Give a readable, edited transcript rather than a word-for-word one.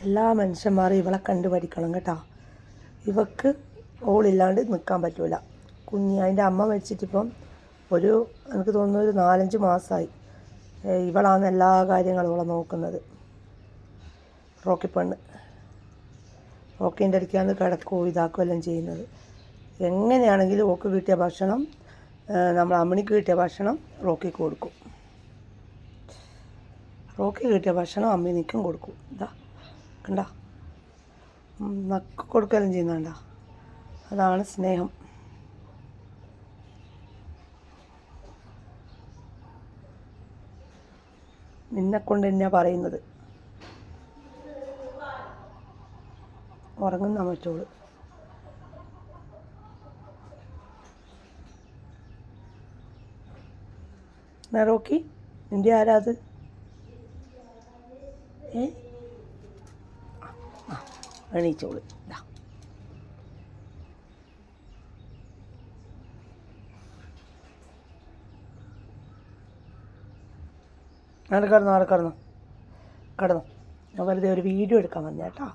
എല്ലാ മനുഷ്യന്മാരും ഇവളെ കണ്ടു പഠിക്കണം കേട്ടോ. ഇവക്ക് ഓളില്ലാണ്ട് നിൽക്കാൻ പറ്റില്ല. അതിൻ്റെ അമ്മ മരിച്ചിട്ടിപ്പം എനിക്ക് തോന്നുന്നു ഒരു 4-5 മാസമായി. ഇവളാണ് എല്ലാ കാര്യങ്ങളും ഇവളെ നോക്കുന്നത്. റോക്കി പെണ്ണ് റോക്കീൻ്റെ അടുക്കാന്ന് കിടക്കുകയോ ഇതാക്കുകയെല്ലാം ചെയ്യുന്നത്. എങ്ങനെയാണെങ്കിലും ഓക്ക് കിട്ടിയ ഭക്ഷണം, നമ്മൾ അമ്മണിക്ക് കിട്ടിയ ഭക്ഷണം റോക്കിക്ക് കൊടുക്കും. റോക്കി കിട്ടിയ ഭക്ഷണം അമ്മിനിക്കും കൊടുക്കും. ഇതാ കണ്ട, നക്ക് കൊടുക്കുകയെല്ലാം ചെയ്യുന്നുണ്ട. അതാണ് സ്നേഹം. നിന്നെക്കൊണ്ട് തന്നെയാ പറയുന്നത്. ഉറങ്ങുന്ന മറ്റോള്. റോക്കി, നിൻ്റെ ആരാത്? എണീച്ചോള്. അവിടെ കിടന്നോ. ഞാൻ വെറുതെ ഒരു വീഡിയോ എടുക്കാൻ വന്നേട്ടാ.